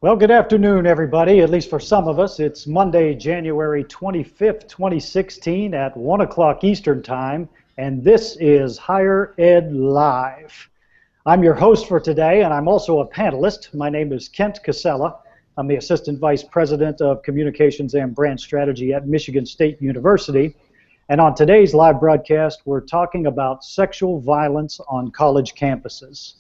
Well, good afternoon, everybody. At least for some of us, it's Monday, January 25th, 2016 at 1 o'clock Eastern Time, and this is Higher Ed Live. I'm your host for today, and I'm also a panelist. My name is Kent Cassella. I'm the Assistant Vice President of Communications and Brand Strategy at Michigan State University. And on today's live broadcast, we're talking about sexual violence on college campuses.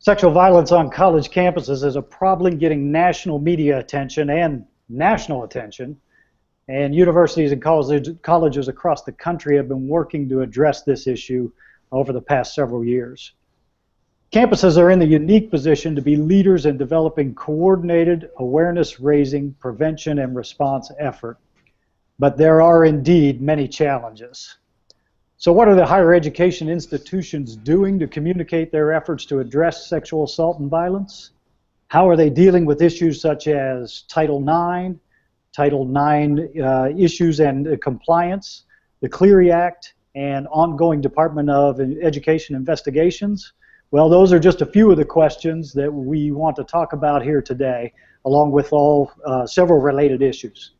Sexual violence on college campuses is a problem getting national media attention and national attention, and universities and colleges across the country have been working to address this issue over the past several years. Campuses are in the unique position to be leaders in developing coordinated awareness-raising prevention and response effort, but there are indeed many challenges. So what are the higher education institutions doing to communicate their efforts to address sexual assault and violence? How are they dealing with issues such as Title IX issues and compliance, the Clery Act, and ongoing Department of Education investigations? Well, those are just a few of the questions that we want to talk about here today, along with several related issues.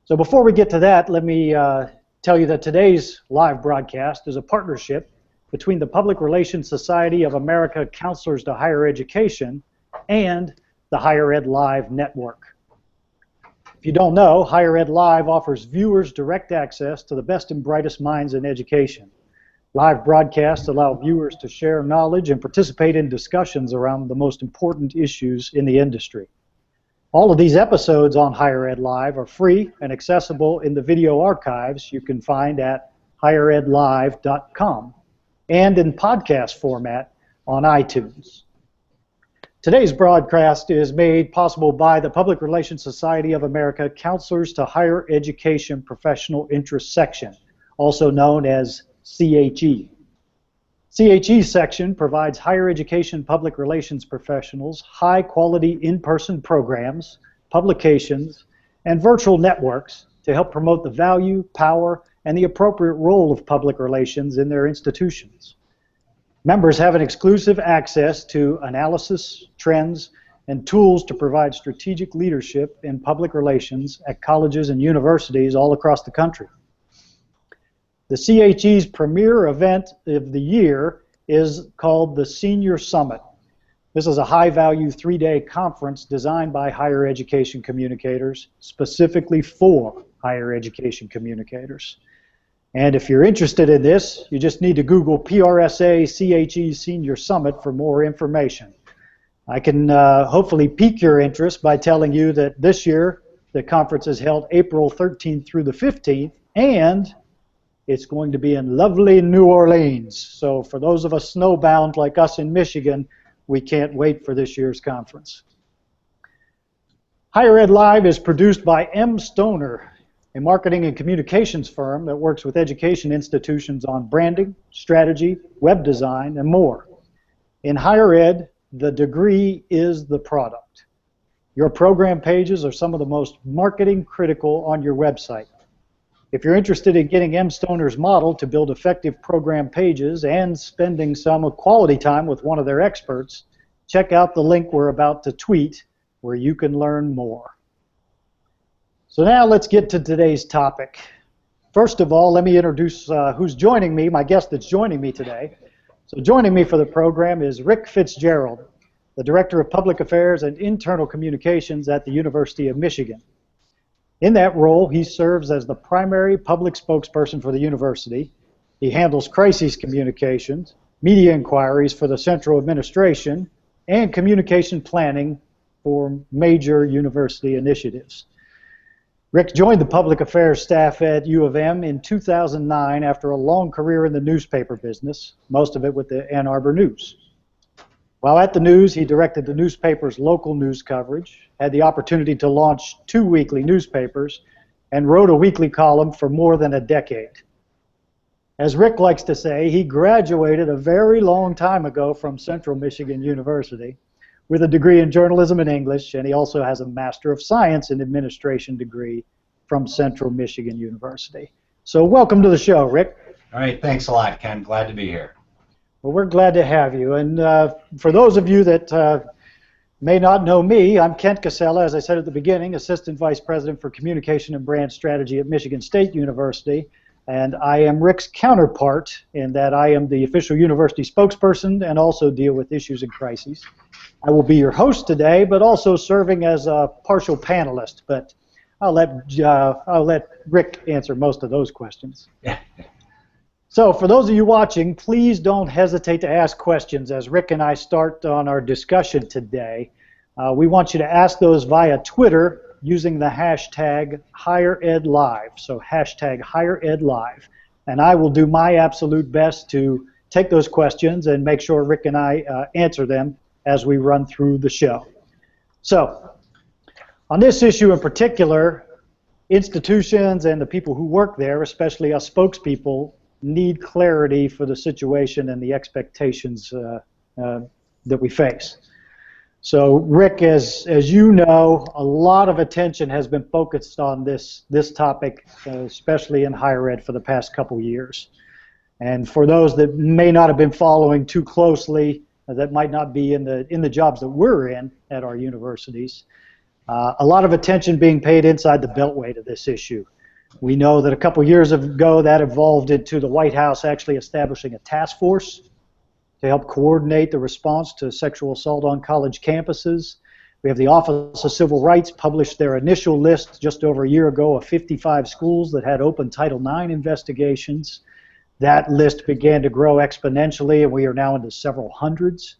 So before we get to that, let me tell you that today's live broadcast is a partnership between the Public Relations Society of America Counselors to Higher Education and the Higher Ed Live Network. If you don't know, Higher Ed Live offers viewers direct access to the best and brightest minds in education. Live broadcasts allow viewers to share knowledge and participate in discussions around the most important issues in the industry. All of these episodes on Higher Ed Live are free and accessible in the video archives you can find at higheredlive.com and in podcast format on iTunes. Today's broadcast is made possible by the Public Relations Society of America Counselors to Higher Education Professional Interest Section, also known as CHE. CHE section provides higher education public relations professionals high-quality in-person programs, publications, and virtual networks to help promote the value, power, and the appropriate role of public relations in their institutions. Members have an exclusive access to analysis, trends, and tools to provide strategic leadership in public relations at colleges and universities all across the country. The CHE's premier event of the year is called the Senior Summit. This is a high-value 3-day conference designed by higher education communicators, specifically for higher education communicators. And if you're interested in this, you just need to Google PRSA-CHE Senior Summit for more information. I can hopefully pique your interest by telling you that this year the conference is held April 13th through the 15th, and it's going to be in lovely New Orleans. So for those of us snowbound like us in Michigan, we can't wait for this year's conference. Higher Ed Live is produced by M. Stoner, a marketing and communications firm that works with education institutions on branding, strategy, web design, and more. In higher ed, the degree is the product. Your program pages are some of the most marketing critical on your website. If you're interested in getting M. Stoner's model to build effective program pages and spending some quality time with one of their experts, check out the link we're about to tweet where you can learn more. So now let's get to today's topic. First of all, let me introduce who's joining me, my guest that's joining me today. So joining me for the program is Rick Fitzgerald, the Director of Public Affairs and Internal Communications at the University of Michigan. In that role, he serves as the primary public spokesperson for the university. He handles crisis communications, media inquiries for the central administration, and communication planning for major university initiatives. Rick joined the public affairs staff at U of M in 2009 after a long career in the newspaper business, most of it with the Ann Arbor News. While at the News, he directed the newspaper's local news coverage, had the opportunity to launch 2 weekly newspapers, and wrote a weekly column for more than a decade. As Rick likes to say, he graduated a very long time ago from Central Michigan University with a degree in journalism and English, and he also has a Master of Science in Administration degree from Central Michigan University. So welcome to the show, Rick. All right, thanks a lot, Ken. Glad to be here. Well, we're glad to have you. And for those of you that May not know me. I'm Kent Cassella, as I said at the beginning, Assistant Vice President for Communication and Brand Strategy at Michigan State University. And I am Rick's counterpart in that I am the official university spokesperson and also deal with issues and crises. I will be your host today, but also serving as a partial panelist. But I'll let Rick answer most of those questions. So for those of you watching, please don't hesitate to ask questions as Rick and I start on our discussion today. We want you to ask those via Twitter using the hashtag HigherEdLive, so hashtag HigherEdLive. And I will do my absolute best to take those questions and make sure Rick and I answer them as we run through the show. So on this issue in particular, institutions and the people who work there, especially us spokespeople, need clarity for the situation and the expectations that we face. So Rick, as you know, a lot of attention has been focused on this topic, especially in higher ed for the past couple years. And for those that may not have been following too closely, that might not be in the jobs that we're in at our universities, a lot of attention being paid inside the Beltway to this issue. We know that a couple years ago that evolved into the White House actually establishing a task force to help coordinate the response to sexual assault on college campuses. We have the Office of Civil Rights published their initial list just over a year ago of 55 schools that had open Title IX investigations. That list began to grow exponentially, and we are now into several hundreds.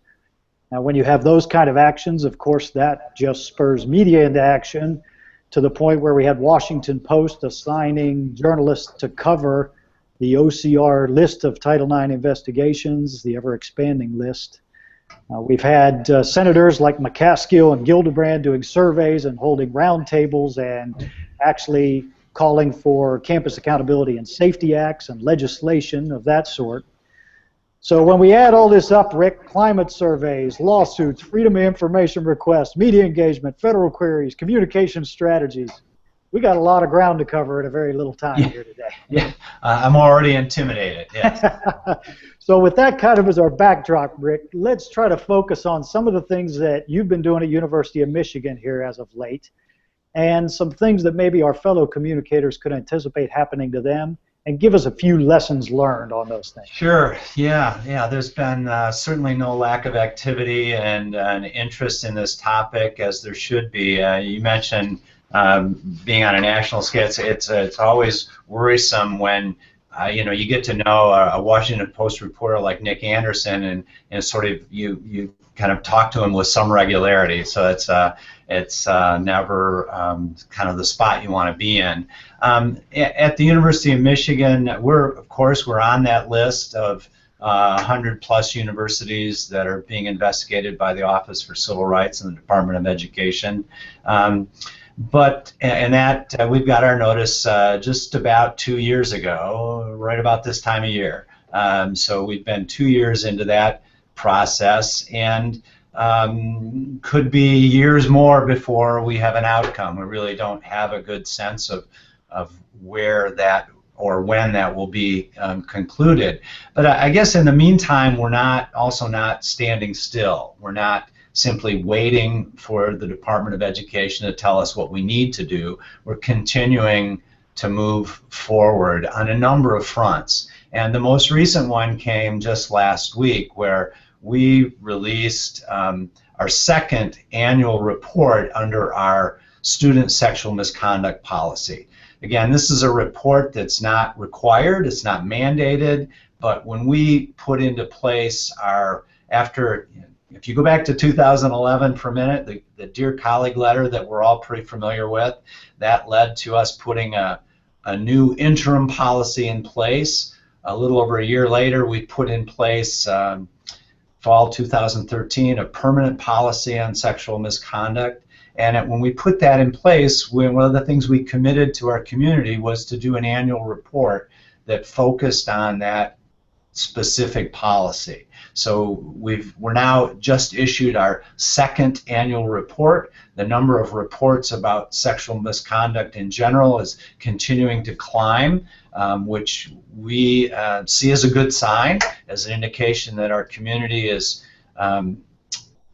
Now, when you have those kind of actions, of course, that just spurs media into action, to the point where we had Washington Post assigning journalists to cover the OCR list of Title IX investigations, the ever-expanding list. We've had senators like McCaskill and Gillibrand doing surveys and holding roundtables and actually calling for campus accountability and safety acts and legislation of that sort. So when we add all this up, Rick, climate surveys, lawsuits, freedom of information requests, media engagement, federal queries, communication strategies, we got a lot of ground to cover in a very little time here today. Yeah, I'm already intimidated. Yes. So with that kind of as our backdrop, Rick, let's try to focus on some of the things that you've been doing at University of Michigan here as of late, and some things that maybe our fellow communicators could anticipate happening to them, and give us a few lessons learned on those things. Sure. Yeah. There's been certainly no lack of activity and an interest in this topic, as there should be. You mentioned being on a national scale. It's always worrisome when you get to know a Washington Post reporter like Nick Anderson, and sort of you kind of talk to him with some regularity. So it's never kind of the spot you want to be in. At the University of Michigan, we're on that list of 100+ universities that are being investigated by the Office for Civil Rights and the Department of Education. We've got our notice just about 2 years ago, right about this time of year. So we've been 2 years into that process, and could be years more before we have an outcome. We really don't have a good sense of where that or when that will be concluded. But I guess in the meantime, we're also not standing still. We're not simply waiting for the Department of Education to tell us what we need to do. We're continuing to move forward on a number of fronts. And the most recent one came just last week, where we released our second annual report under our student sexual misconduct policy. Again, this is a report that's not required, it's not mandated, but when we put into place if you go back to 2011 for a minute, the Dear Colleague letter that we're all pretty familiar with, that led to us putting a new interim policy in place. A little over a year later, we put in place, fall 2013, a permanent policy on sexual misconduct. And when we put that in place, one of the things we committed to our community was to do an annual report that focused on that specific policy. So we're now just issued our second annual report. The number of reports about sexual misconduct in general is continuing to climb, which we see as a good sign, as an indication that our community is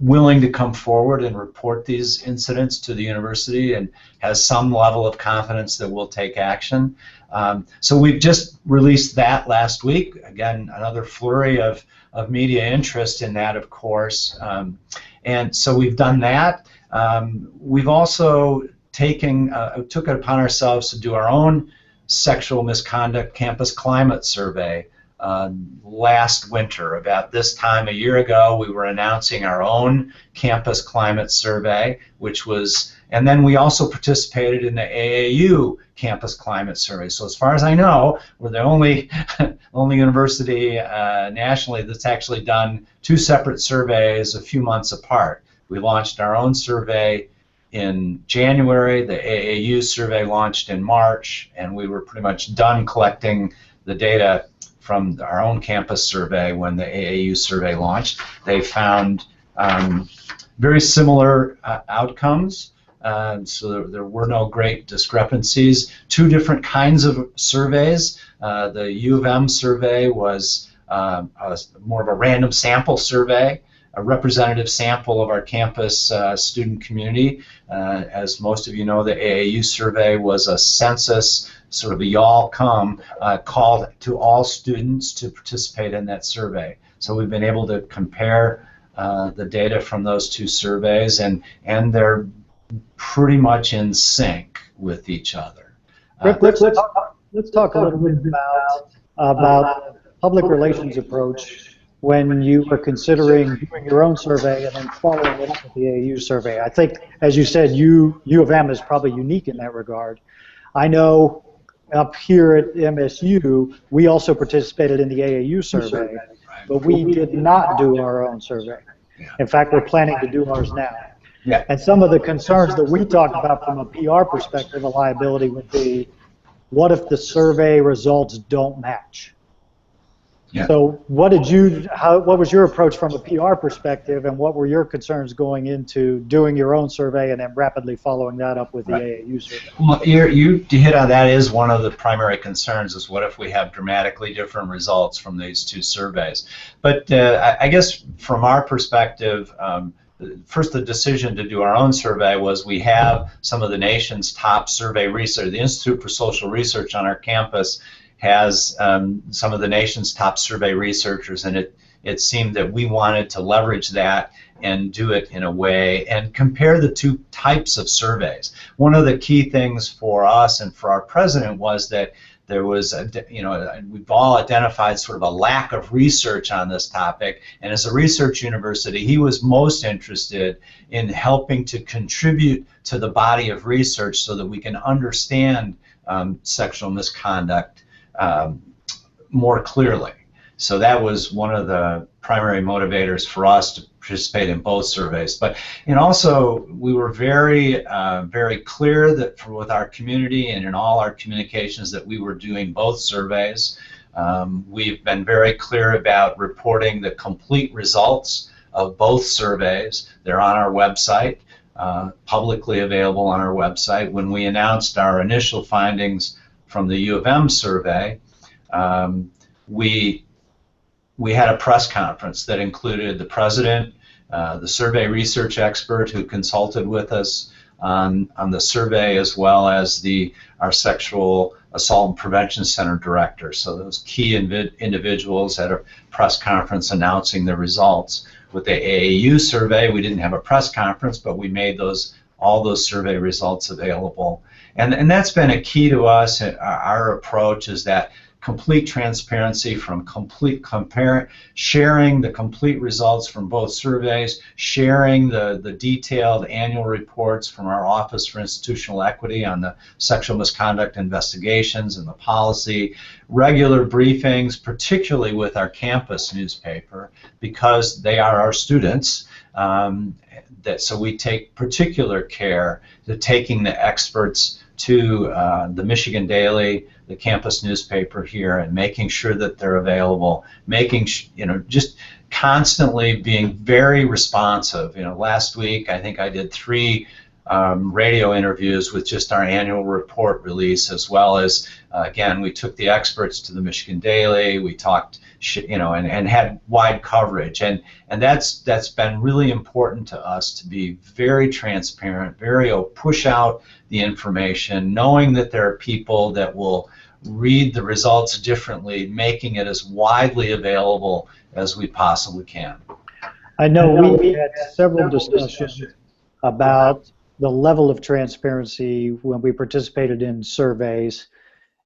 willing to come forward and report these incidents to the university and has some level of confidence that we'll take action. So we've just released that last week. Again, another flurry of media interest in that, of course. And so we've done that. We've also took it upon ourselves to do our own sexual misconduct campus climate survey. Last winter, about this time a year ago, we were announcing our own campus climate survey, and then we also participated in the AAU campus climate survey. So as far as I know, we're the only university nationally that's actually done two separate surveys a few months apart. We launched our own survey in January, the AAU survey launched in March, and we were pretty much done collecting the data from our own campus survey when the AAU survey launched. They found very similar outcomes, so there were no great discrepancies. Two different kinds of surveys. The U of M survey was more of a random sample survey, a representative sample of our campus student community. As most of you know, the AAU survey was a census, sort of a y'all come, call to all students to participate in that survey. So we've been able to compare the data from those two surveys, and they're pretty much in sync with each other. Rick, let's talk a little bit about public relations approach when you were considering doing your own survey and then following it up with the AAU survey. I think, as you said, U of M is probably unique in that regard. I know up here at MSU, we also participated in the AAU survey, but we did not do our own survey. In fact, we're planning to do ours now. Yeah. And some of the concerns that we talked about from a PR perspective, a liability would be, what if the survey results don't match? Yeah. So what was your approach from a PR perspective, and what were your concerns going into doing your own survey and then rapidly following that up with the AAU survey? Well, you hit on that. Is one of the primary concerns, is what if we have dramatically different results from these two surveys? But I guess from our perspective, first, the decision to do our own survey was we have some of the nation's top survey research. The Institute for Social Research on our campus has some of the nation's top survey researchers, and it seemed that we wanted to leverage that and do it in a way and compare the two types of surveys. One of the key things for us and for our president was that there was, we've all identified sort of a lack of research on this topic, and as a research university, he was most interested in helping to contribute to the body of research so that we can understand sexual misconduct more clearly. So that was one of the primary motivators for us to participate in both surveys. But also we were very clear that with our community and in all our communications that we were doing both surveys. We've been very clear about reporting the complete results of both surveys. They're on our website, publicly available on our website. When we announced our initial findings from the U of M survey, we had a press conference that included the president, the survey research expert who consulted with us on the survey, as well as our Sexual Assault and Prevention Center director. So those key individuals at a press conference announcing the results. With the AAU survey, we didn't have a press conference, but we made all those survey results available. And that's been a key to us. Our approach is that complete transparency, from sharing the complete results from both surveys, sharing the detailed annual reports from our Office for Institutional Equity on the sexual misconduct investigations and the policy, regular briefings, particularly with our campus newspaper, because they are our students. So we take particular care to taking the experts to the Michigan Daily, the campus newspaper here, and making sure that they're available, just constantly being very responsive. Last week I think I did 3 radio interviews with just our annual report release, as well as, again, we took the experts to the Michigan Daily. We talked, and had wide coverage, and that's been really important to us, to be very transparent, push out the information, knowing that there are people that will read the results differently, making it as widely available as we possibly can. I know we had several discussions about the level of transparency when we participated in surveys,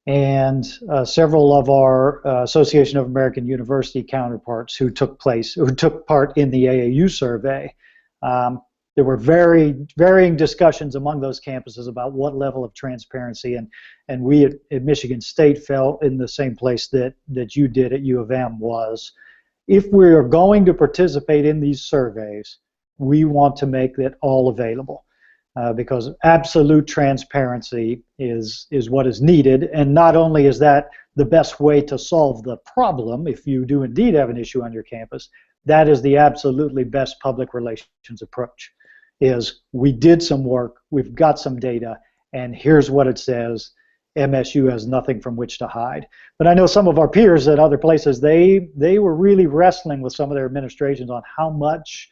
and several of our Association of American University counterparts who took part in the AAU survey. There were varying discussions among those campuses about what level of transparency, and we at Michigan State fell in the same place that you did at U of M. Was, if we are going to participate in these surveys, we want to make it all available, because absolute transparency is what is needed. And not only is that the best way to solve the problem, if you do indeed have an issue on your campus, that is the absolutely best public relations approach. Is, we did some work, we've got some data, and here's what it says. MSU has nothing from which to hide. But I know some of our peers at other places, they were really wrestling with some of their administrations on how much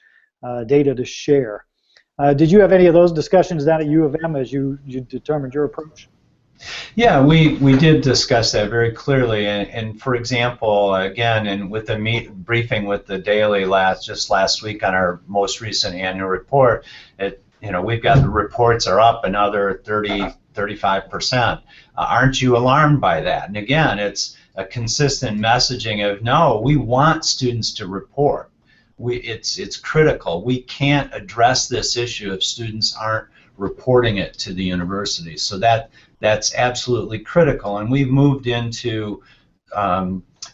data to share. Did you have any of those discussions down at U of M as you determined your approach? Yeah, we did discuss that very clearly, and for example, again, and with the briefing with the Daily just last week on our most recent annual report, we've got the reports are up another 35%. Aren't you alarmed by that? And again, it's a consistent messaging of, no, we want students to report. It's critical. We can't address this issue if students aren't reporting it to the university. So that's absolutely critical. And we've moved into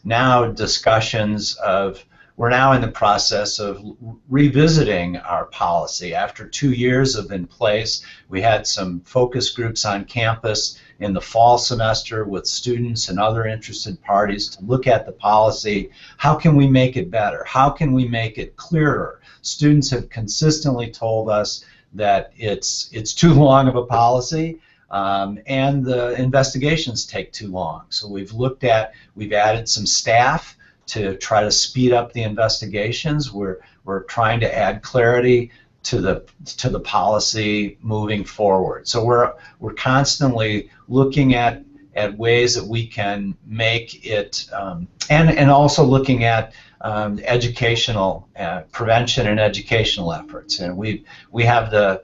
now discussions of, we're now in the process of revisiting our policy. After 2 years of in place, we had some focus groups on campus in the fall semester with students and other interested parties to look at the policy. How can we make it better? How can we make it clearer? Students have consistently told us that it's too long of a policy, and the investigations take too long. So we've added some staff to try to speed up the investigations. We're trying to add clarity to the policy moving forward. So we're constantly looking at ways that we can make it, and also looking at educational prevention and educational efforts. And we have the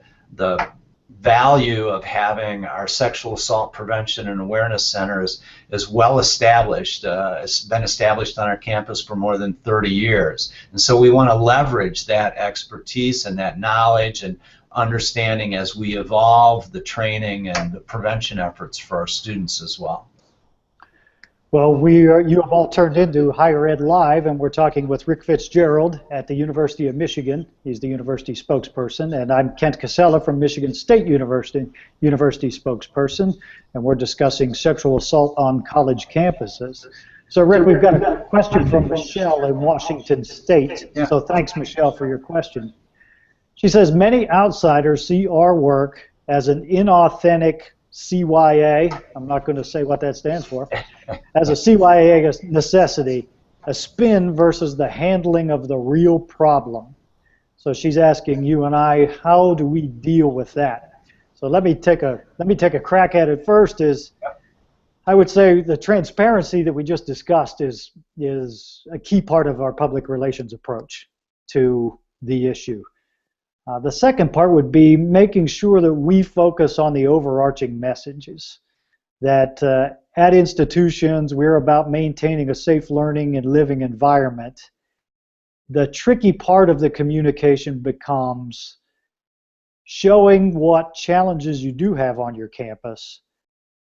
value of having our sexual assault prevention and awareness centers is well established. It's been established on our campus for more than 30 years. And so we want to leverage that expertise and that knowledge and understanding as we evolve the training and the prevention efforts for our students as well. Well, you have all turned into Higher Ed Live, and we're talking with Rick Fitzgerald at the University of Michigan. He's the university spokesperson, and I'm Kent Cassella from Michigan State University spokesperson, and we're discussing sexual assault on college campuses. So, Rick, we've got a question from Michelle in Washington State. Yeah. So thanks, Michelle, for your question. She says, many outsiders see our work as an inauthentic CYA, I'm not going to say what that stands for, as a CYA necessity, a spin versus the handling of the real problem. So she's asking you and I, how do we deal with that? So let me take a crack at it first. I would say the transparency that we just discussed is a key part of our public relations approach to the issue. The second part would be making sure that we focus on the overarching messages, that at institutions we're about maintaining a safe learning and living environment. The tricky part of the communication becomes showing what challenges you do have on your campus,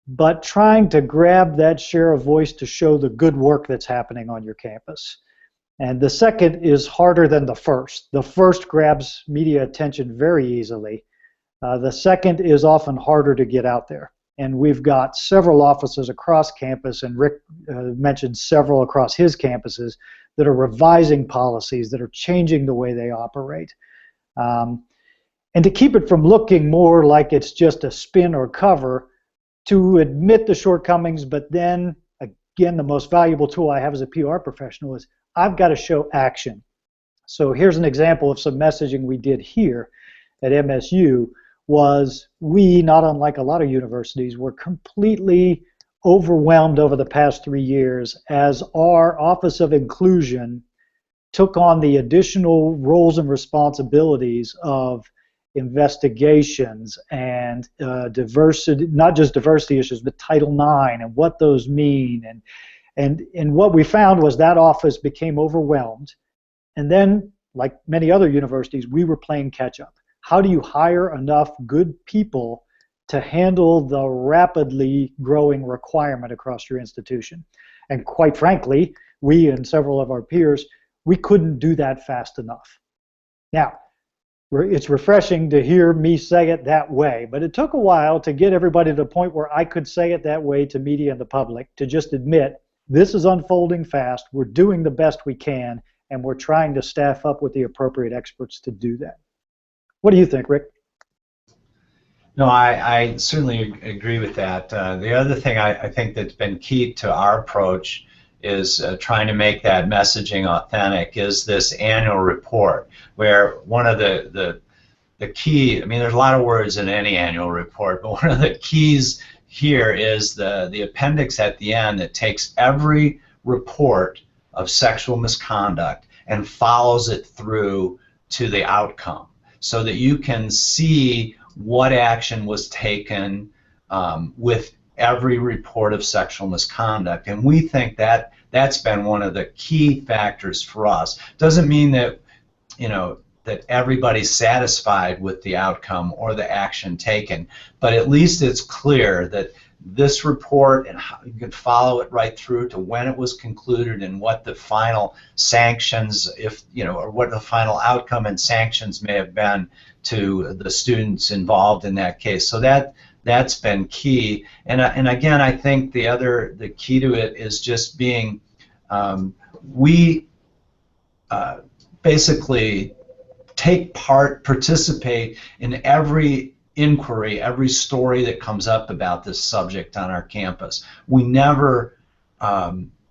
but trying to grab that share of voice to show the good work that's happening on your campus. And the second is harder than the first. The first grabs media attention very easily. The second is often harder to get out there. And we've got several offices across campus, and Rick mentioned several across his campuses, that are revising policies, that are changing the way they operate. And to keep it from looking more like it's just a spin or cover, to admit the shortcomings, but then, again, the most valuable tool I have as a PR professional is I've got to show action. So here's an example of some messaging we did here at MSU. Was we, not unlike a lot of universities, were completely overwhelmed over the past 3 years as our Office of Inclusion took on the additional roles and responsibilities of investigations and diversity, not just diversity issues, but Title IX and what those mean. And what we found was that office became overwhelmed. And then, like many other universities, we were playing catch up. How do you hire enough good people to handle the rapidly growing requirement across your institution? And quite frankly, we and several of our peers, we couldn't do that fast enough. Now, it's refreshing to hear me say it that way, but it took a while to get everybody to the point where I could say it that way to media and the public, to just admit this is unfolding fast, we're doing the best we can, and we're trying to staff up with the appropriate experts to do that. What do you think, Rick? No, I certainly agree with that. The other thing I think that's been key to our approach is trying to make that messaging authentic is this annual report, where one of the key, I mean, there's a lot of words in any annual report, but one of the keys here is the appendix at the end that takes every report of sexual misconduct and follows it through to the outcome, so that you can see what action was taken with every report of sexual misconduct. And we think that that's been one of the key factors for us. Doesn't mean that, you know, that everybody's satisfied with the outcome or the action taken, but at least it's clear that this report, and how you can follow it right through to when it was concluded and what the final sanctions, if you know, or what the final outcome and sanctions may have been to the students involved in that case. So that's been key. And again, I think the key to it is just being we basically participate in every inquiry, every story that comes up about this subject on our campus. We never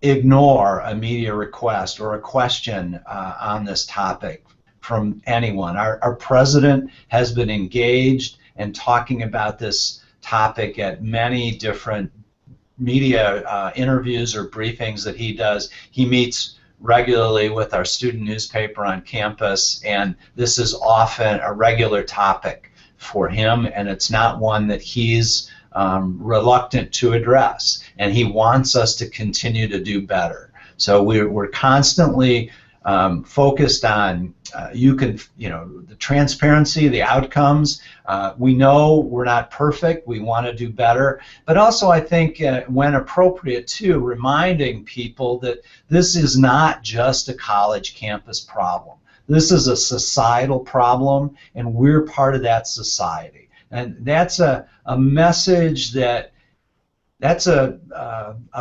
ignore a media request or a question on this topic from anyone. Our president has been engaged and talking about this topic at many different media interviews or briefings that he does. He meets regularly with our student newspaper on campus, and this is often a regular topic for him, and it's not one that he's reluctant to address, and he wants us to continue to do better. So we're constantly focused on the transparency, the outcomes. We know we're not perfect. We want to do better, but also I think when appropriate too, reminding people that this is not just a college campus problem. This is a societal problem, and we're part of that society. And that's a message that's a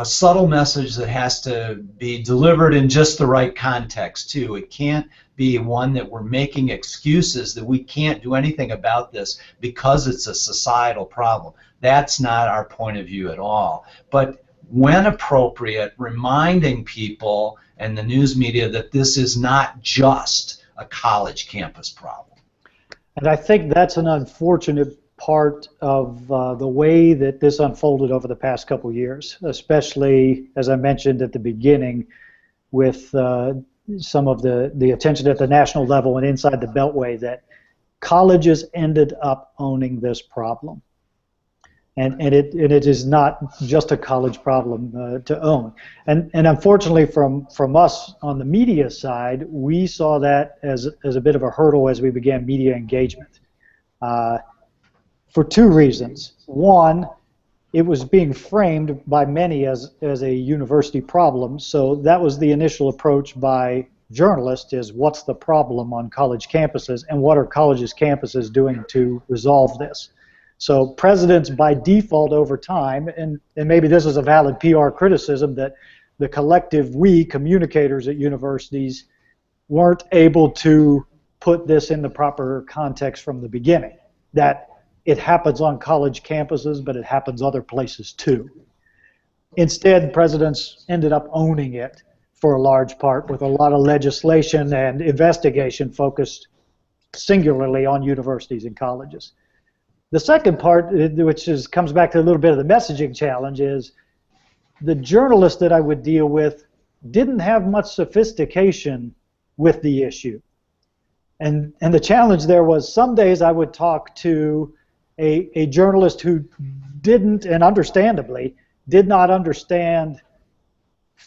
subtle message that has to be delivered in just the right context too. It can't be one that we're making excuses that we can't do anything about this because it's a societal problem. That's not our point of view at all. But when appropriate, reminding people and the news media that this is not just a college campus problem. And I think that's an unfortunate part of the way that this unfolded over the past couple years, especially, as I mentioned at the beginning, with some of the attention at the national level and inside the Beltway, that colleges ended up owning this problem. And it is not just a college problem to own. And unfortunately from us on the media side, we saw that as a bit of a hurdle as we began media engagement. For two reasons. One, it was being framed by many as a university problem, so that was the initial approach by journalists, is what's the problem on college campuses and what are colleges' campuses doing to resolve this. So presidents by default over time, and maybe this is a valid PR criticism, that the collective we communicators at universities weren't able to put this in the proper context from the beginning, that it happens on college campuses, but it happens other places too. Instead, presidents ended up owning it for a large part, with a lot of legislation and investigation focused singularly on universities and colleges. The second part, which comes back to a little bit of the messaging challenge, is the journalists that I would deal with didn't have much sophistication with the issue. And the challenge there was, some days I would talk to a journalist who didn't, and understandably, did not understand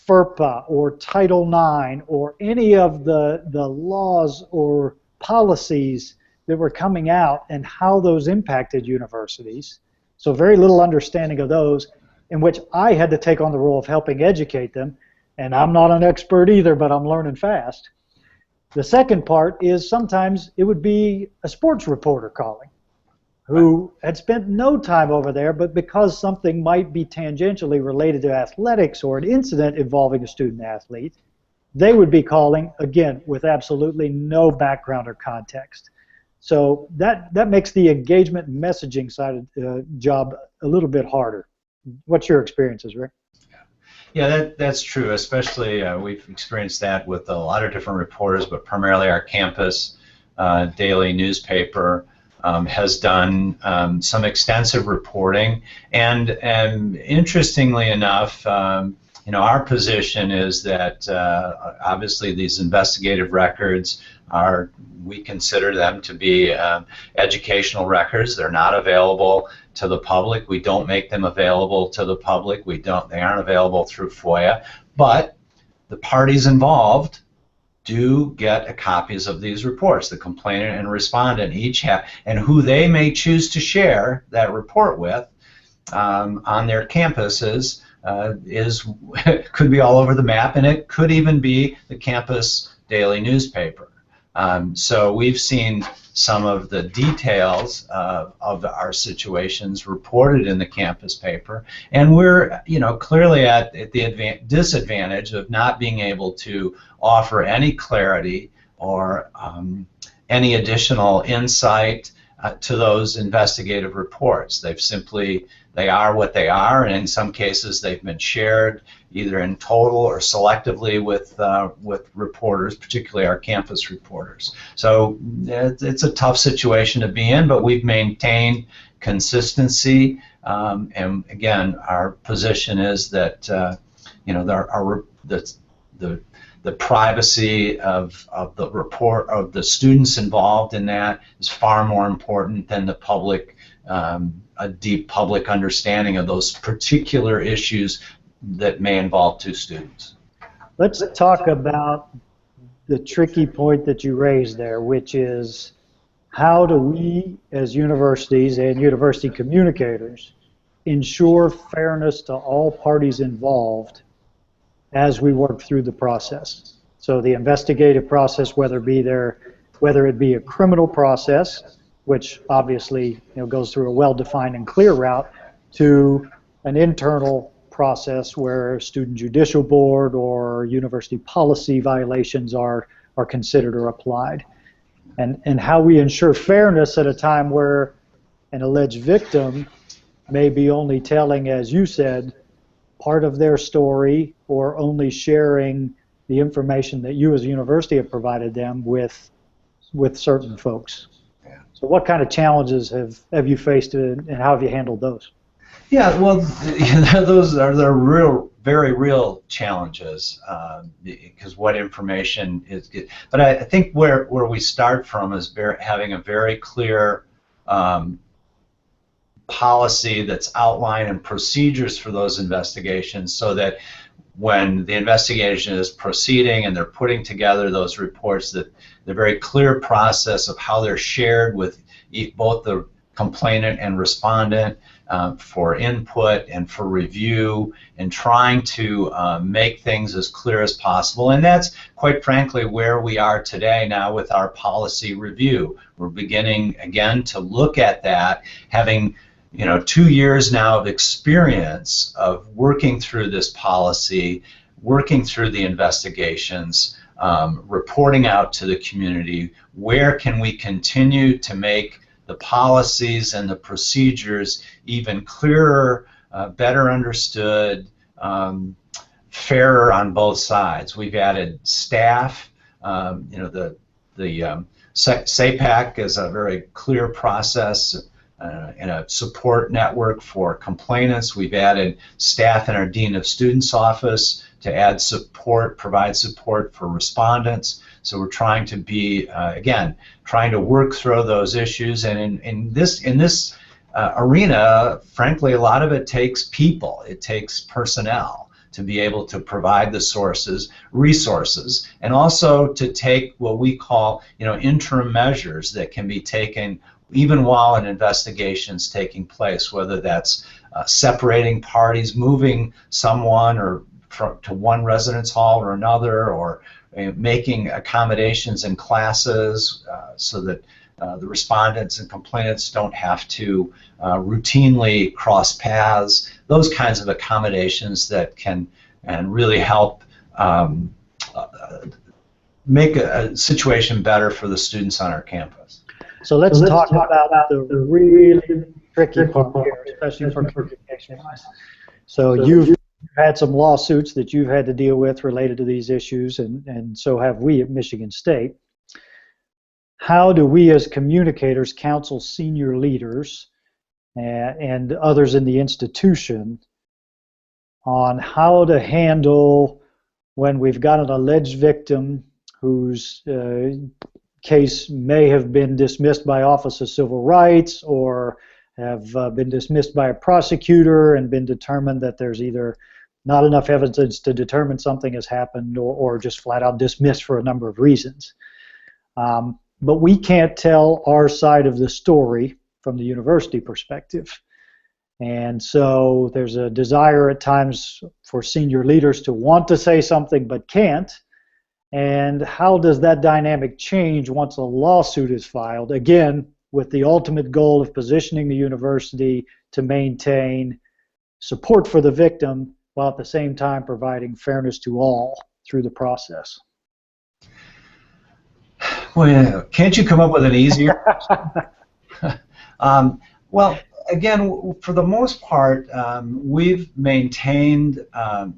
FERPA or Title IX or any of the laws or policies that were coming out and how those impacted universities. So very little understanding of those, in which I had to take on the role of helping educate them. And I'm not an expert either, but I'm learning fast. The second part is, sometimes it would be a sports reporter calling, who had spent no time over there, but because something might be tangentially related to athletics or an incident involving a student athlete, they would be calling, again, with absolutely no background or context. So that makes the engagement and messaging side of the job a little bit harder. What's your experiences, Rick? Yeah, that's true. Especially we've experienced that with a lot of different reporters, but primarily our campus daily newspaper has done some extensive reporting. And interestingly enough, our position is that obviously these investigative records we consider them to be educational records. They're not available to the public. We don't make them available to the public. They aren't available through FOIA. But the parties involved do get copies of these reports. The complainant and respondent each have, and who they may choose to share that report with on their campuses could be all over the map, and it could even be the campus daily newspaper. So we've seen some of the details of our situations reported in the campus paper, and we're clearly at the disadvantage of not being able to offer any clarity or any additional insight to those investigative reports. They are what they are, and in some cases they've been shared either in total or selectively with reporters, particularly our campus reporters. So it's a tough situation to be in, but we've maintained consistency, and again, our position is that the privacy of the report of the students involved in that is far more important than the public, a deep public understanding of those particular issues that may involve two students. Let's talk about the tricky point that you raised there, which is, how do we as universities and university communicators ensure fairness to all parties involved as we work through the process? So the investigative process, whether it be a criminal process, which obviously goes through a well-defined and clear route, to an internal process where student judicial board or university policy violations are considered or applied, and how we ensure fairness at a time where an alleged victim may be only telling, as you said, part of their story, or only sharing the information that you as a university have provided them with certain folks. Yeah. So what kind of challenges have you faced, and how have you handled those? Yeah, well, those are very real challenges, because what information is good. But I think where we start from is having a very clear policy that's outlined and procedures for those investigations, so that when the investigation is proceeding and they're putting together those reports, that the very clear process of how they're shared with both the complainant and respondent for input and for review, and trying to make things as clear as possible. And that's, quite frankly, where we are today now with our policy review. We're beginning again to look at that, having 2 years now of experience of working through this policy, working through the investigations, reporting out to the community. Where can we continue to make the policies and the procedures even clearer, better understood, fairer on both sides? We've added staff. The SAPAC is a very clear process and a support network for complainants. We've added staff in our Dean of Students office to add support, provide support for respondents. So we're trying to be, again, trying to work through those issues. And in this arena, frankly, a lot of it takes people. It takes personnel to be able to provide the resources, and also to take what we call, interim measures that can be taken even while an investigation is taking place, whether that's separating parties, moving someone to one residence hall or another, or making accommodations in classes so that the respondents and complainants don't have to routinely cross paths. Those kinds of accommodations that can really help make a situation better for the students on our campus. So let's talk about the really tricky part here, especially for communication. So you've had some lawsuits that you've had to deal with related to these issues, and so have we at Michigan State. How do we as communicators counsel senior leaders and others in the institution on how to handle when we've got an alleged victim whose case may have been dismissed by Office of Civil Rights, or have been dismissed by a prosecutor and been determined that there's either not enough evidence to determine something has happened, or just flat out dismissed for a number of reasons. But we can't tell our side of the story from the university perspective. And so there's a desire at times for senior leaders to want to say something but can't. And how does that dynamic change once a lawsuit is filed? Again, with the ultimate goal of positioning the university to maintain support for the victim, while at the same time providing fairness to all through the process. Well, can't you come up with an easier? Well, again, for the most part, we've maintained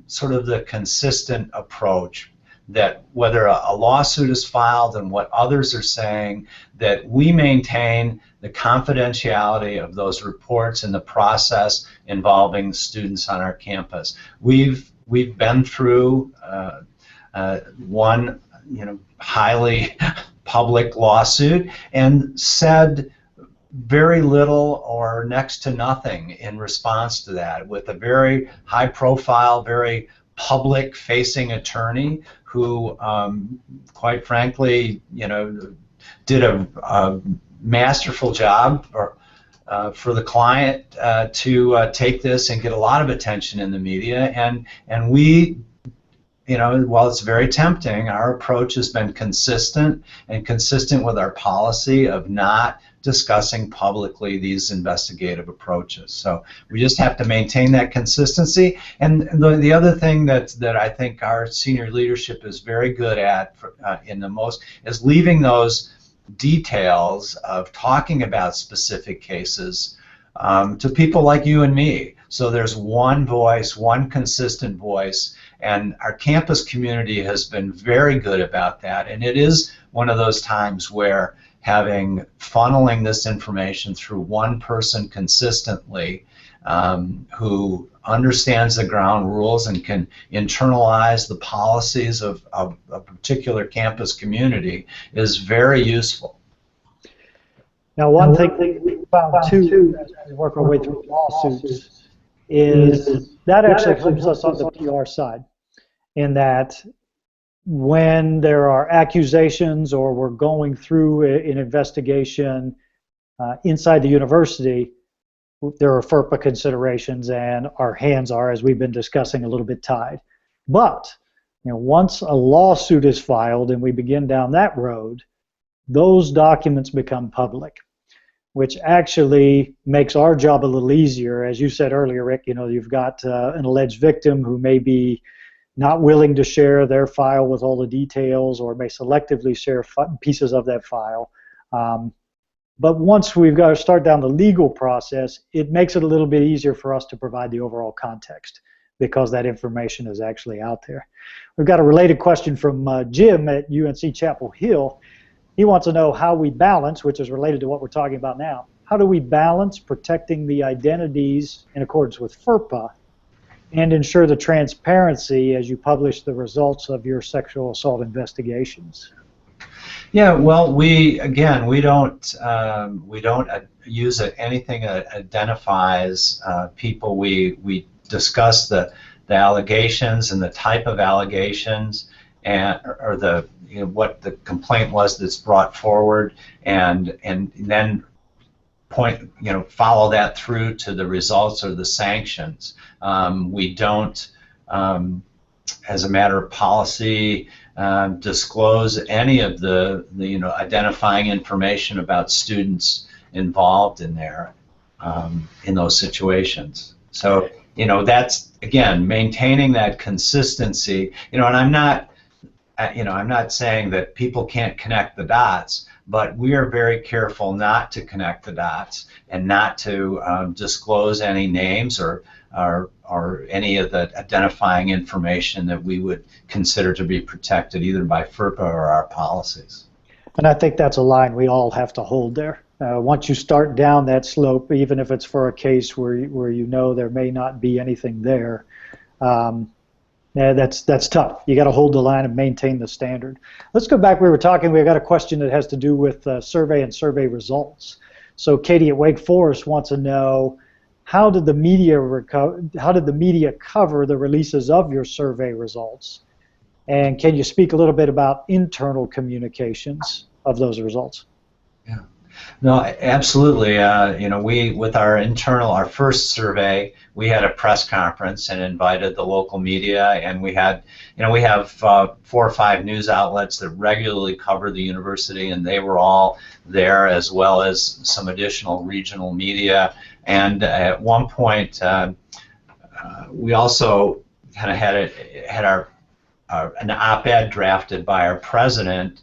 sort of the consistent approach that whether a lawsuit is filed and what others are saying, that we maintain the confidentiality of those reports and the process involving students on our campus. We've been through one highly public lawsuit and said very little or next to nothing in response to that, with a very high profile, very public facing attorney who quite frankly did a masterful job for the client to take this and get a lot of attention in the media, and we, while it's very tempting, our approach has been consistent with our policy of not discussing publicly these investigative approaches. So we just have to maintain that consistency. And the other thing that I think our senior leadership is very good at is leaving those details of talking about specific cases to people like you and me. So there's one voice, one consistent voice, and our campus community has been very good about that. And it is one of those times where funneling this information through one person consistently who understands the ground rules and can internalize the policies of a particular campus community is very useful. Now, one thing we found too, as we work our way through lawsuits, is that actually helps us on the PR side, in that when there are accusations or we're going through an investigation inside the university, there are FERPA considerations, and our hands are, as we've been discussing, a little bit tied. But once a lawsuit is filed and we begin down that road, those documents become public, which actually makes our job a little easier. As you said earlier, Rick, you've got an alleged victim who may be not willing to share their file with all the details, or may selectively share pieces of that file. But once we've got to start down the legal process, it makes it a little bit easier for us to provide the overall context, because that information is actually out there. We've got a related question from Jim at UNC Chapel Hill. He wants to know how we balance, which is related to what we're talking about now, how do we balance protecting the identities in accordance with FERPA and ensure the transparency as you publish the results of your sexual assault investigations? Yeah, well, we don't use anything that identifies people. We discuss the allegations and the type of allegations, and or the what the complaint was that's brought forward, and then follow that through to the results or the sanctions. We don't, as a matter of policy, disclose any of the identifying information about students involved in there, in those situations. So that's, again, maintaining that consistency. And I'm not saying that people can't connect the dots, but we are very careful not to connect the dots and not to disclose any names or any of the identifying information that we would consider to be protected either by FERPA or our policies. And I think that's a line we all have to hold there. Once you start down that slope, even if it's for a case where there may not be anything there, that's tough. You got to hold the line and maintain the standard. Let's go back. We got a question that has to do with survey and survey results. So Katie at Wake Forest wants to know, how did the media cover the releases of your survey results? And can you speak a little bit about internal communications of those results? Yeah. No, absolutely. With our first survey, we had a press conference and invited the local media, and we have 4 or 5 news outlets that regularly cover the university, and they were all there, as well as some additional regional media. And at one point, we also kind of had an op-ed drafted by our president,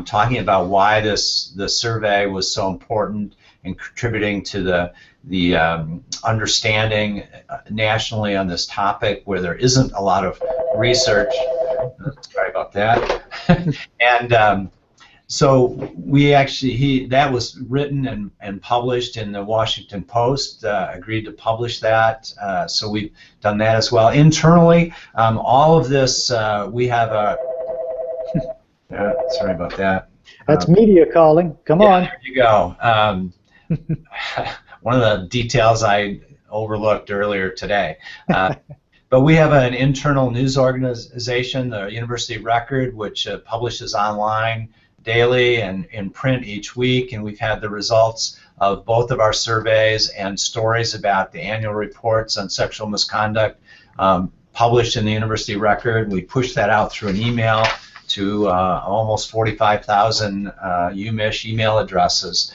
talking about why the survey was so important and contributing to the understanding nationally on this topic, where there isn't a lot of research. Sorry about that. And so that was written and published in the Washington Post. Agreed to publish that. So we've done that as well. Internally, all of this, we have a. Sorry about that. That's media calling. Come on. There you go. One of the details I overlooked earlier today. But we have an internal news organization, the University Record, which publishes online daily and in print each week, and we've had the results of both of our surveys and stories about the annual reports on sexual misconduct published in the University Record. We push that out through an email to almost 45,000 UMich email addresses.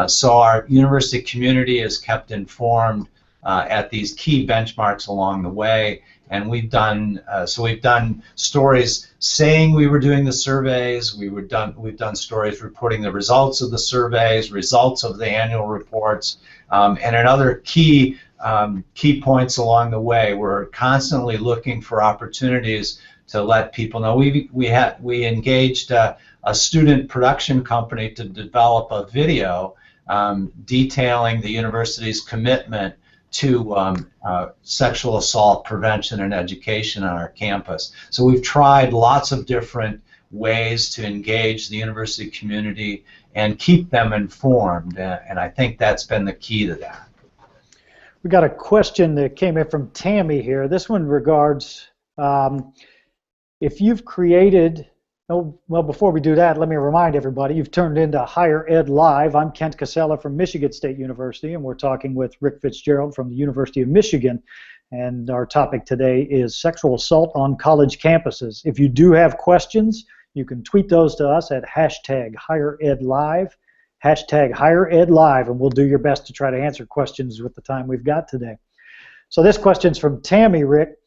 So our university community is kept informed at these key benchmarks along the way, and we've done stories saying we were doing the surveys. We've done stories reporting the results of the surveys, results of the annual reports, and in other key points along the way. We're constantly looking for opportunities to let people know. We engaged a student production company to develop a video detailing the university's commitment to sexual assault prevention and education on our campus. So we've tried lots of different ways to engage the university community and keep them informed, and I think that's been the key to that. We got a question that came in from Tammy here. This one regards if you've created, well, before we do that, let me remind everybody, you've turned into Higher Ed Live. I'm Kent Cassella from Michigan State University, and we're talking with Rick Fitzgerald from the University of Michigan. And our topic today is sexual assault on college campuses. If you do have questions, you can tweet those to us at #HigherEdLive, #HigherEdLive, and we'll do your best to try to answer questions with the time we've got today. So this question's from Tammy, Rick.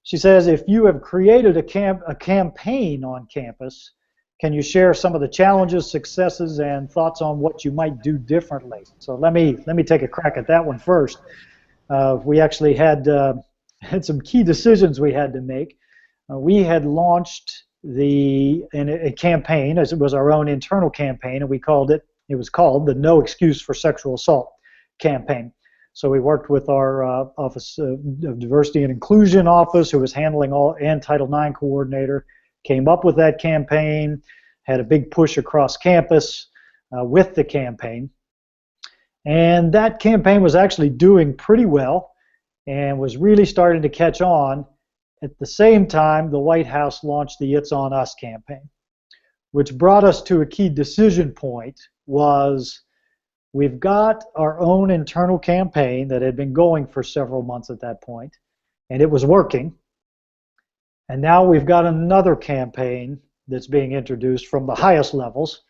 She says, if you have created a campaign on campus, can you share some of the challenges, successes, and thoughts on what you might do differently? So let me take a crack at that one first. We actually had some key decisions we had to make. We had launched a campaign, as it was our own internal campaign, and it was called the No Excuse for Sexual Assault campaign. So we worked with our Office of Diversity and Inclusion office, who was handling and Title IX coordinator, came up with that campaign, had a big push across campus with the campaign. And that campaign was actually doing pretty well and was really starting to catch on. At the same time, the White House launched the It's On Us campaign, which brought us to a key decision point. We've got our own internal campaign that had been going for several months at that point, and it was working. And now we've got another campaign that's being introduced from the highest levels.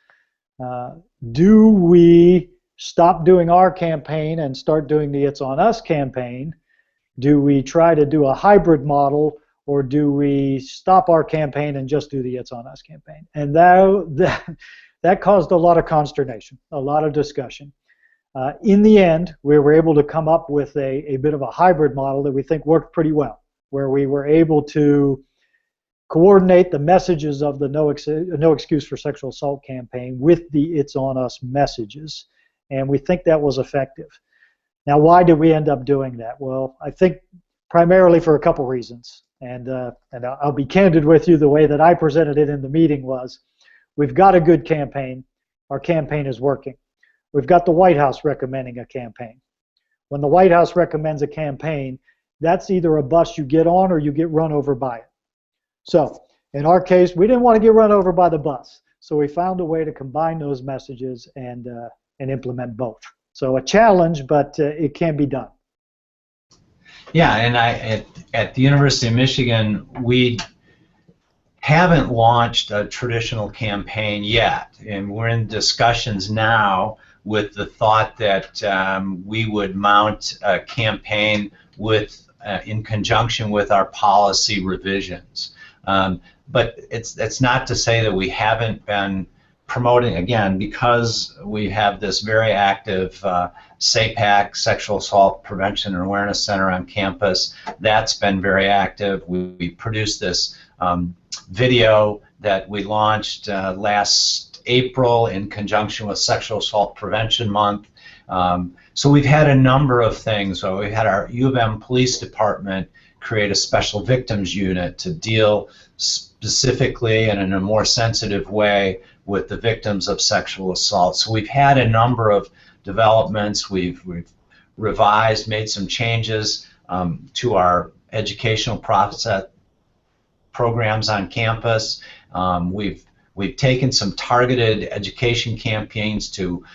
Do we stop doing our campaign and start doing the It's On Us campaign? Do we try to do a hybrid model, or do we stop our campaign and just do the It's On Us campaign? And that caused a lot of consternation, a lot of discussion. In the end, we were able to come up with a bit of a hybrid model that we think worked pretty well, where we were able to coordinate the messages of the No Excuse for Sexual Assault campaign with the It's On Us messages, and we think that was effective. Now, why did we end up doing that? Well, I think primarily for a couple reasons, and I'll be candid with you. The way that I presented it in the meeting was, we've got a good campaign. Our campaign is working. We've got the White House recommending a campaign. When the White House recommends a campaign, that's either a bus you get on or you get run over by it. So in our case, we didn't want to get run over by the bus, so we found a way to combine those messages and implement both. So a challenge, but it can be done. Yeah, and at the University of Michigan, we haven't launched a traditional campaign yet, and we're in discussions now with the thought that we would mount a campaign in conjunction with our policy revisions. But it's not to say that we haven't been promoting, again, because we have this very active SAPAC, Sexual Assault Prevention and Awareness Center on campus. That's been very active. We produced this video that we launched last April in conjunction with Sexual Assault Prevention Month. So we've had a number of things. So we had our U of M Police Department create a special victims unit to deal specifically and in a more sensitive way with the victims of sexual assault. So we've had a number of developments. We've revised, made some changes to our educational process programs on campus. We've taken some targeted education campaigns to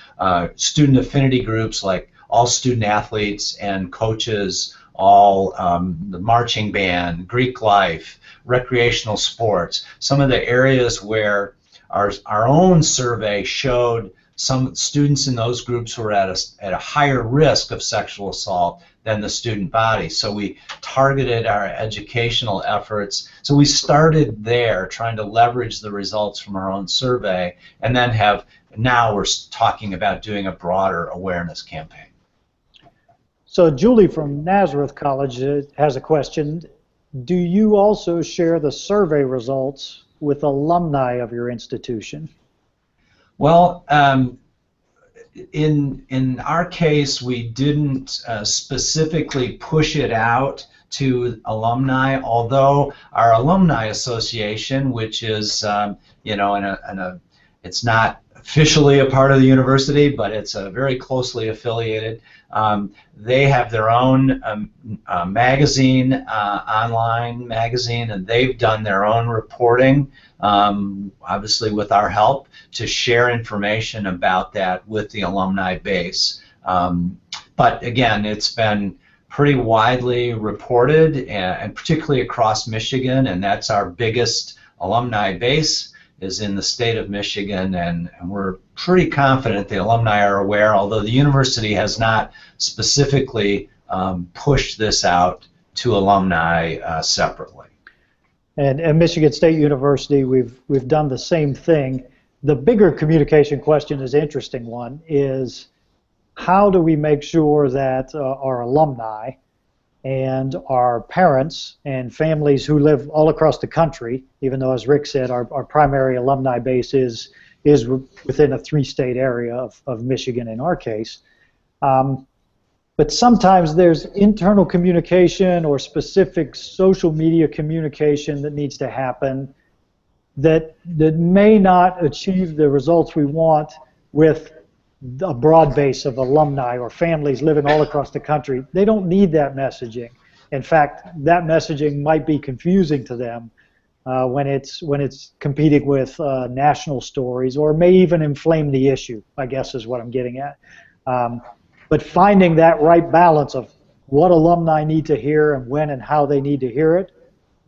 student affinity groups like all student athletes and coaches, all the marching band, Greek life, recreational sports. Some of the areas where our own survey showed some students in those groups were at a higher risk of sexual assault than the student body. So we targeted our educational efforts. So we started there, trying to leverage the results from our own survey, and then now we're talking about doing a broader awareness campaign. So Julie from Nazareth College has a question. Do you also share the survey results with alumni of your institution? Well, in our case, we didn't specifically push it out to alumni, although our alumni association, which is, it's not officially a part of the university, but it's very closely affiliated. They have their own magazine, online magazine, and they've done their own reporting, obviously with our help, to share information about that with the alumni base. But again, it's been pretty widely reported, and particularly across Michigan, and that's our biggest alumni base, is in the state of Michigan, and we're pretty confident the alumni are aware, although the university has not specifically pushed this out to alumni separately. And at Michigan State University, we've done the same thing. The bigger communication question is an interesting one, is how do we make sure that our alumni and our parents and families who live all across the country, even though, as Rick said, our primary alumni base is within a 3-state area of Michigan in our case. But sometimes there's internal communication or specific social media communication that needs to happen that may not achieve the results we want with a broad base of alumni or families living all across the country. They don't need that messaging. In fact, that messaging might be confusing to them when it's competing with national stories, or may even inflame the issue, I guess is what I'm getting at. But finding that right balance of what alumni need to hear and when and how they need to hear it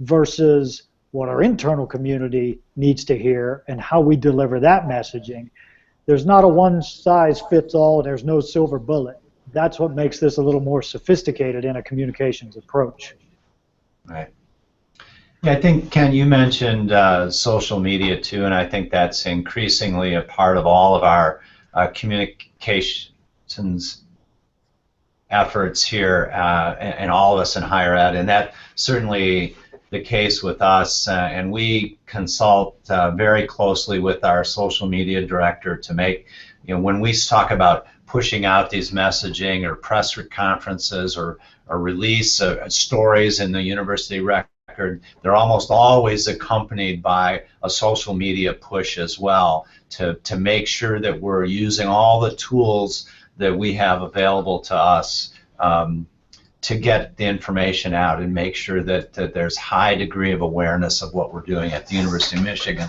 versus what our internal community needs to hear and how we deliver that messaging. There's not a one-size-fits-all, there's no silver bullet. That's what makes this a little more sophisticated in a communications approach. Right. Yeah, I think, Ken, you mentioned social media too, and I think that's increasingly a part of all of our communications efforts here, and all of us in higher ed, and that certainly the case with us, and we consult very closely with our social media director to make, when we talk about pushing out these messaging or press conferences or release stories in the university record, they're almost always accompanied by a social media push as well to make sure that we're using all the tools that we have available to us to get the information out and make sure that there's high degree of awareness of what we're doing at the University of Michigan.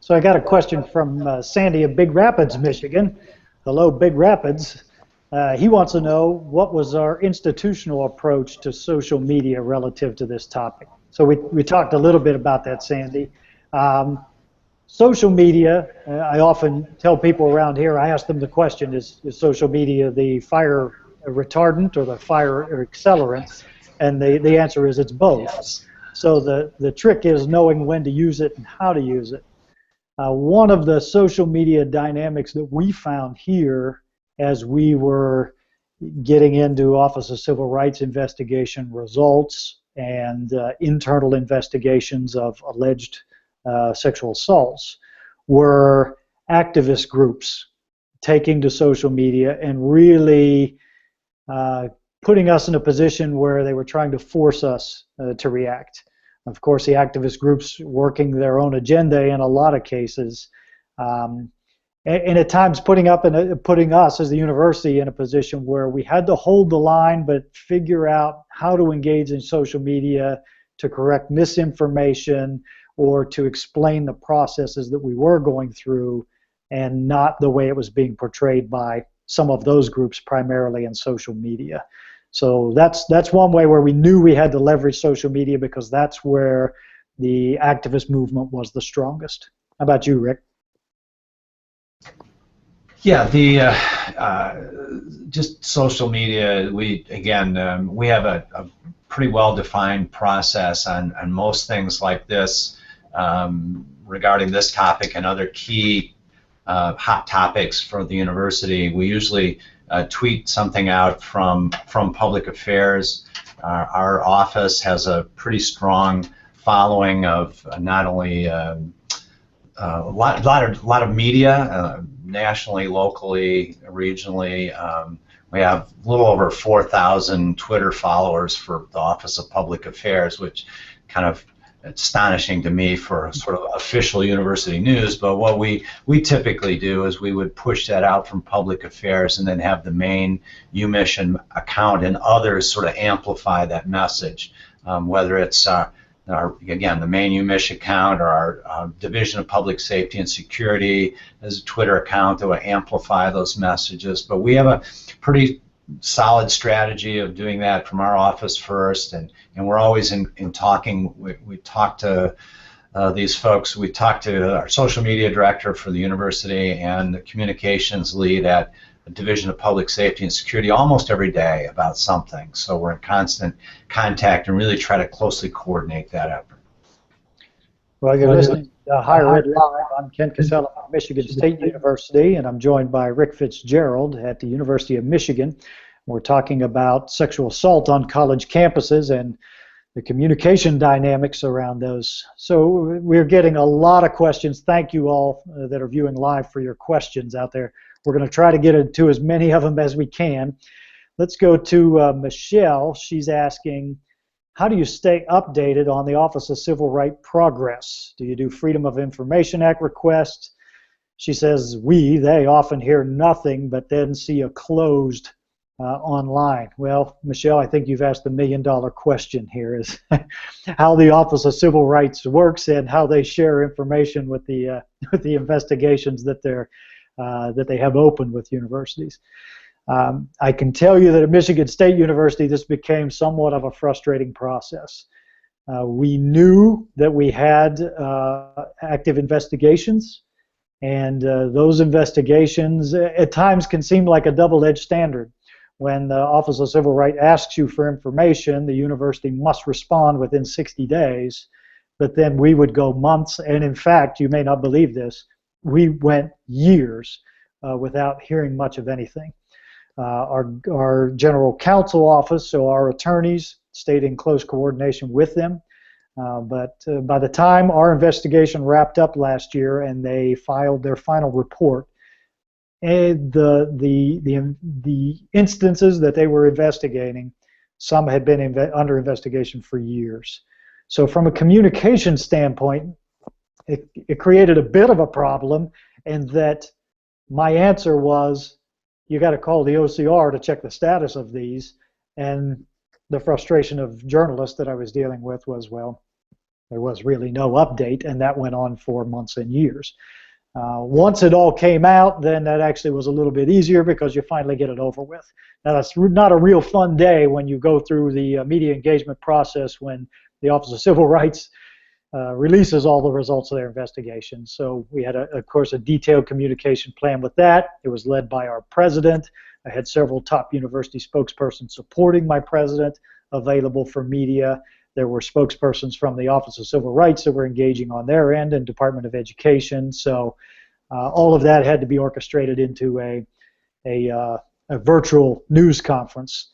So I got a question from Sandy of Big Rapids, Michigan. Hello, Big Rapids. He wants to know what was our institutional approach to social media relative to this topic. So we talked a little bit about that, Sandy. Social media, I often tell people around here, I ask them the question, is social media the fire retardant or the fire accelerant? And the answer is it's both. So the trick is knowing when to use it and how to use it. One of the social media dynamics that we found here as we were getting into Office of Civil Rights investigation results and internal investigations of alleged sexual assaults were activist groups taking to social media and really putting us in a position where they were trying to force us to react. Of course, the activist groups working their own agenda in a lot of cases, and at times putting us as the university in a position where we had to hold the line but figure out how to engage in social media to correct misinformation or to explain the processes that we were going through and not the way it was being portrayed by some of those groups primarily in social media. So that's one way where we knew we had to leverage social media because that's where the activist movement was the strongest. How about you, Rick? Yeah, just social media. We have a pretty well-defined process on most things like this regarding this topic and other key hot topics for the university. We usually tweet something out from public affairs. Our office has a pretty strong following of not only a lot of media, nationally, locally, regionally. We have a little over 4,000 Twitter followers for the Office of Public Affairs, which kind of astonishing to me for sort of official university news. But what we typically do is we would push that out from public affairs and then have the main UMission account and others sort of amplify that message, whether it's again, the main UMission account or our Division of Public Safety and Security as a Twitter account that will amplify those messages. But we have a pretty solid strategy of doing that from our office first, and we're always in talking. We talk to these folks. We talk to our social media director for the university and the communications lead at Division of Public Safety and Security almost every day about something. So we're in constant contact and really try to closely coordinate that effort. Well, you're listening to Higher Ed Live. I'm Ken Cassella from Michigan State University, and I'm joined by Rick Fitzgerald at the University of Michigan. We're talking about sexual assault on college campuses and the communication dynamics around those. So we're getting a lot of questions. Thank you all that are viewing live for your questions out there. We're going to try to get into as many of them as we can. Let's go to Michelle. She's asking, how do you stay updated on the Office of Civil Rights progress? Do you do Freedom of Information Act requests? She says, they often hear nothing but then see a closed online. Well, Michelle, I think you've asked the million-dollar question here, is how the Office of Civil Rights works and how they share information with the investigations that they have open with universities. I can tell you that at Michigan State University, this became somewhat of a frustrating process. We knew that we had active investigations, and those investigations at times can seem like a double-edged standard. When the Office of Civil Rights asks you for information, the university must respond within 60 days, but then we would go months, and in fact, you may not believe this, we went years without hearing much of anything. Our general counsel office, so our attorneys, stayed in close coordination with them, but by the time our investigation wrapped up last year and they filed their final report, and the instances that they were investigating, some had been under investigation for years. So from a communication standpoint, it created a bit of a problem, and that my answer was, you got to call the OCR to check the status of these, and the frustration of journalists that I was dealing with was, well, there was really no update, and that went on for months and years. Once it all came out, then that actually was a little bit easier because you finally get it over with. Now, that's not a real fun day when you go through the media engagement process when the Office of Civil Rights releases all the results of their investigation. So we had, of course, a detailed communication plan with that. It was led by our president. I had several top university spokespersons supporting my president available for media. There were spokespersons from the Office of Civil Rights that were engaging on their end, and Department of Education. So all of that had to be orchestrated into a virtual news conference.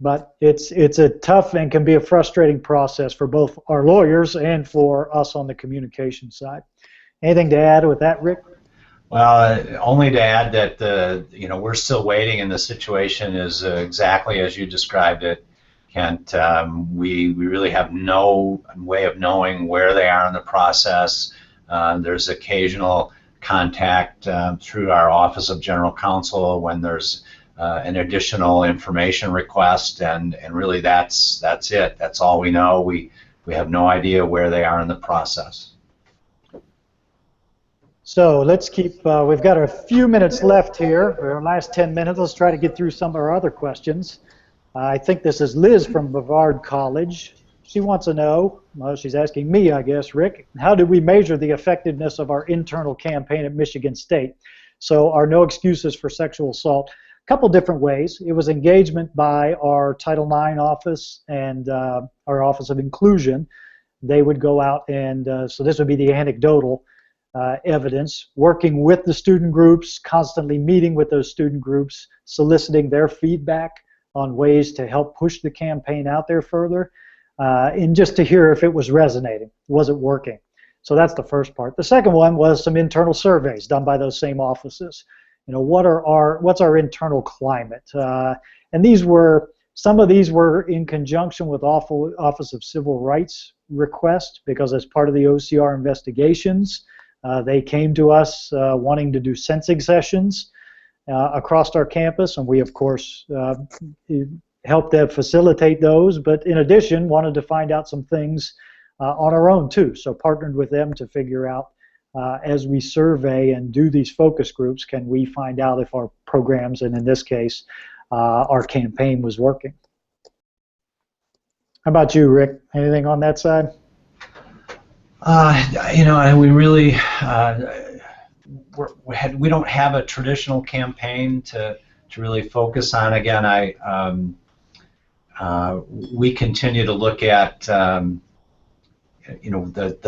But it's a tough and can be a frustrating process for both our lawyers and for us on the communication side. Anything to add with that, Rick? Well, only to add that we're still waiting, and the situation is exactly as you described it, Kent. We really have no way of knowing where they are in the process. There's occasional contact through our Office of General Counsel when there's an additional information request, and really that's it. That's all we know. We have no idea where they are in the process. So let's keep, we've got a few minutes left here, our last 10 minutes. Let's try to get through some of our other questions. I think this is Liz from Brevard College. She wants to know, well, she's asking me, I guess, Rick, how do we measure the effectiveness of our internal campaign at Michigan State? So our No Excuses for Sexual Assault. A couple different ways. It was engagement by our Title IX office and our Office of Inclusion. They would go out and, so this would be the anecdotal evidence, working with the student groups, constantly meeting with those student groups, soliciting their feedback on ways to help push the campaign out there further, and just to hear if it was resonating, was it working. So that's the first part. The second one was some internal surveys done by those same offices. You know, what's our internal climate? And some of these were in conjunction with Office of Civil Rights requests, because as part of the OCR investigations, they came to us wanting to do sensing sessions across our campus, and we, of course, helped them facilitate those, but in addition, wanted to find out some things on our own, too. So partnered with them to figure out, as we survey and do these focus groups, can we find out if our programs, and in this case, our campaign was working. How about you, Rick? Anything on that side? We really, we don't have a traditional campaign to really focus on. Again, we continue to look at the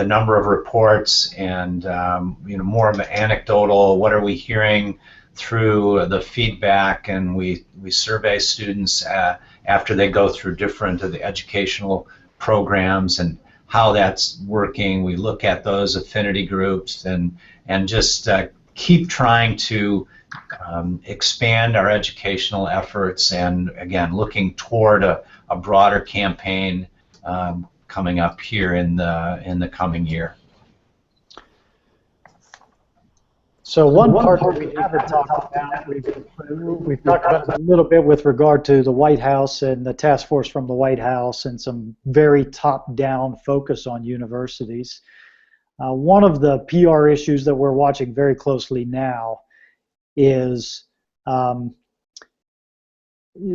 number of reports and more of an anecdotal. What are we hearing through the feedback? And we survey students after they go through different of the educational programs and how that's working. We look at those affinity groups and just keep trying to expand our educational efforts, and again looking toward a broader campaign coming up here in the coming year. So one part that we haven't talked about, we've talked about it a little bit with regard to the White House and the task force from the White House and some very top-down focus on universities. One of the PR issues that we're watching very closely now is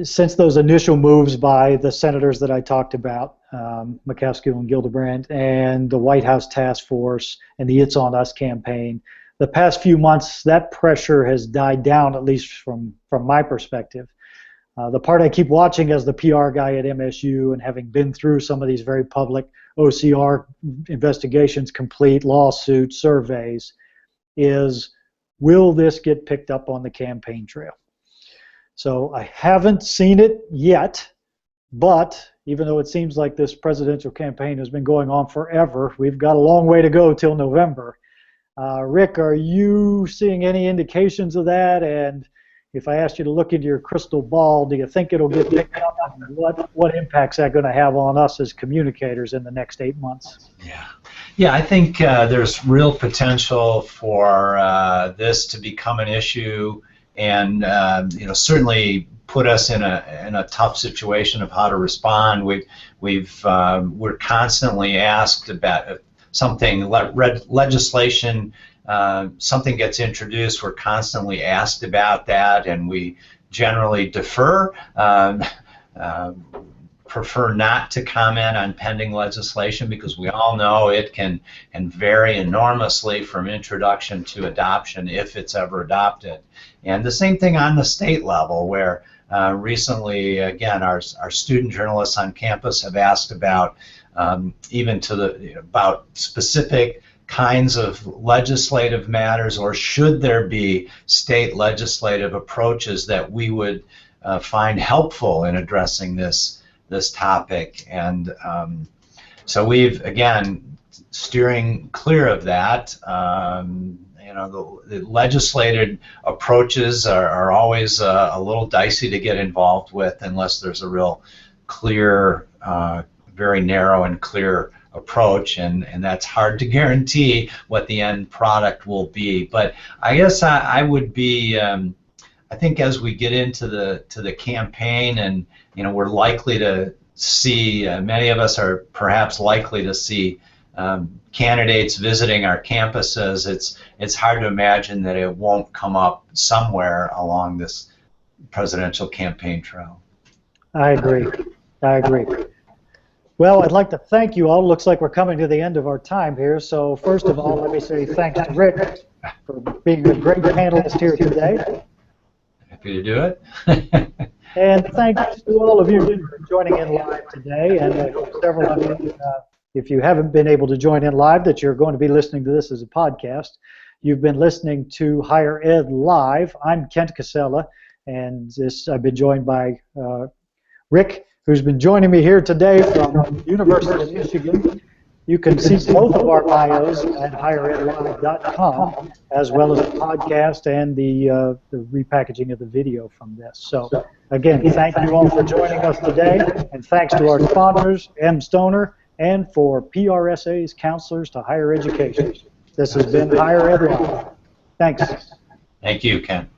since those initial moves by the senators that I talked about, McCaskill and Gillibrand, and the White House task force and the It's On Us campaign, the past few months that pressure has died down, at least from my perspective. The part I keep watching as the PR guy at MSU and having been through some of these very public OCR investigations, complete lawsuits, surveys, is will this get picked up on the campaign trail? So I haven't seen it yet, but even though it seems like this presidential campaign has been going on forever, we've got a long way to go till November. Rick, are you seeing any indications of that? And if I asked you to look into your crystal ball, do you think it'll get picked up? And what impact's that going to have on us as communicators in the next 8 months? Yeah, I think there's real potential for this to become an issue, and certainly put us in a tough situation of how to respond. We're constantly asked about something, legislation, something gets introduced, we're constantly asked about that, and we generally defer, prefer not to comment on pending legislation, because we all know it can vary enormously from introduction to adoption, if it's ever adopted. And the same thing on the state level, where recently, again, our student journalists on campus have asked about even about specific kinds of legislative matters, or should there be state legislative approaches that we would find helpful in addressing this topic. And so we've, again, steering clear of that. The legislated approaches are always a little dicey to get involved with unless there's a real clear, very narrow and clear approach, and that's hard to guarantee what the end product will be. But I guess I would be, I think as we get into the campaign, and we're likely to see, many of us are perhaps likely to see candidates visiting our campuses, it's hard to imagine that it won't come up somewhere along this presidential campaign trail. I agree. Well, I'd like to thank you all. Looks like we're coming to the end of our time here. So first of all, let me say thanks to Rick for being a great panelist here today. Happy to do it. And thanks to all of you for joining in live today. And I hope several of you, if you haven't been able to join in live, that you're going to be listening to this as a podcast. You've been listening to Higher Ed Live. I'm Kent Cassella, and I've been joined by Rick, who's been joining me here today from University of Michigan. You can see both of our bios at higheredlive.com, as well as the podcast and the repackaging of the video from this. So again, thank you all for joining us today, and thanks to our sponsors, M. Stoner, and for PRSA's Counselors to Higher Education. This has been Higher Ed Live. Thanks. Thank you, Ken.